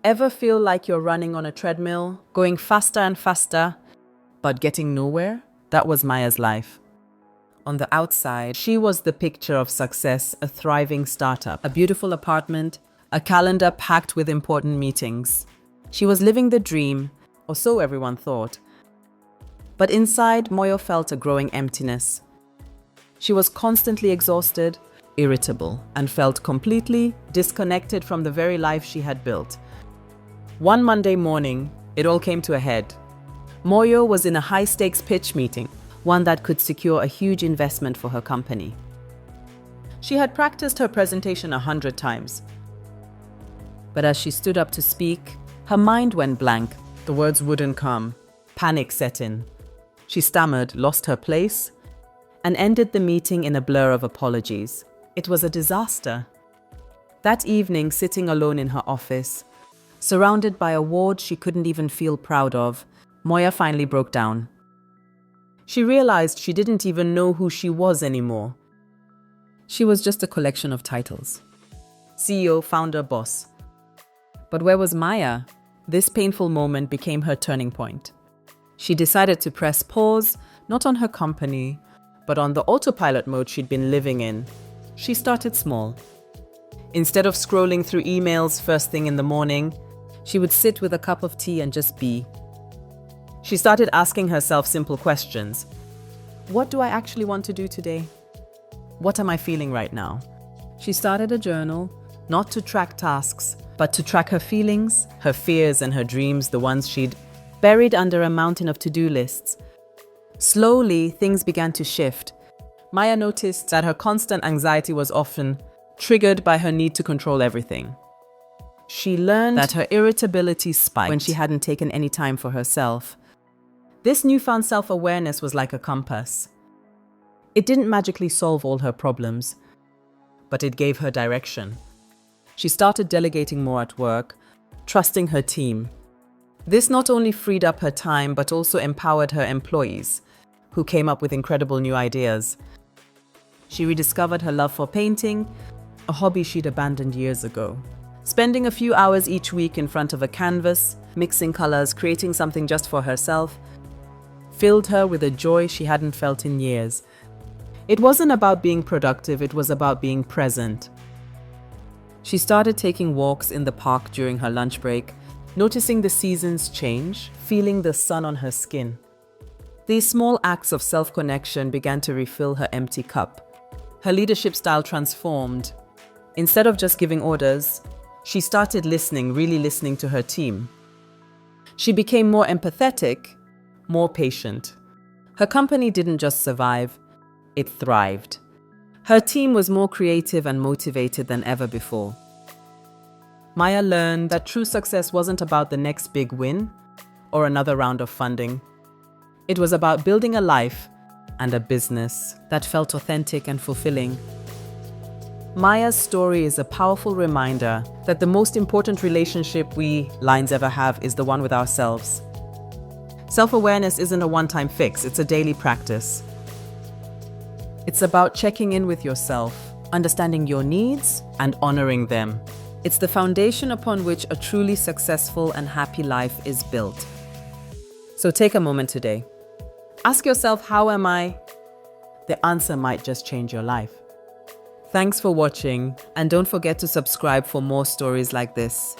Ever feel like you're running on a treadmill, going faster and faster, but getting nowhere? That was Maya's life. On the outside, she was the picture of success, a thriving startup, a beautiful apartment, a calendar packed with important meetings. She was living the dream, or so everyone thought. But inside, Moyo felt a growing emptiness. She was constantly exhausted, irritable, and felt completely disconnected from the very life she had built. One Monday morning, it all came to a head. Moyo was in a high-stakes pitch meeting, one that could secure a huge investment for her company. She had practiced her presentation 100 times. But as she stood up to speak, her mind went blank. The words wouldn't come. Panic set in. She stammered, lost her place, and ended the meeting in a blur of apologies. It was a disaster. That evening, sitting alone in her office, surrounded by awards she couldn't even feel proud of, Moya finally broke down. She realized she didn't even know who she was anymore. She was just a collection of titles. CEO, founder, boss. But where was Maya? This painful moment became her turning point. She decided to press pause, not on her company, but on the autopilot mode she'd been living in. She started small. Instead of scrolling through emails first thing in the morning, she would sit with a cup of tea and just be. She started asking herself simple questions. What do I actually want to do today? What am I feeling right now? She started a journal, not to track tasks, but to track her feelings, her fears, and her dreams, the ones she'd buried under a mountain of to-do lists. Slowly, things began to shift. Maya noticed that her constant anxiety was often triggered by her need to control everything. She learned that her irritability spiked when she hadn't taken any time for herself. This newfound self-awareness was like a compass. It didn't magically solve all her problems, but it gave her direction. She started delegating more at work, trusting her team. This not only freed up her time, but also empowered her employees, who came up with incredible new ideas. She rediscovered her love for painting, a hobby she'd abandoned years ago. Spending a few hours each week in front of a canvas, mixing colors, creating something just for herself, filled her with a joy she hadn't felt in years. It wasn't about being productive, it was about being present. She started taking walks in the park during her lunch break, noticing the seasons change, feeling the sun on her skin. These small acts of self-connection began to refill her empty cup. Her leadership style transformed. Instead of just giving orders, she started listening, really listening to her team. She became more empathetic, more patient. Her company didn't just survive, it thrived. Her team was more creative and motivated than ever before. Maya learned that true success wasn't about the next big win or another round of funding. It was about building a life and a business that felt authentic and fulfilling. Maya's story is a powerful reminder that the most important relationship we lines ever have is the one with ourselves. Self-awareness isn't a one-time fix, it's a daily practice. It's about checking in with yourself, understanding your needs, and honoring them. It's the foundation upon which a truly successful and happy life is built. So take a moment today. Ask yourself, how am I? The answer might just change your life. Thanks for watching, and don't forget to subscribe for more stories like this.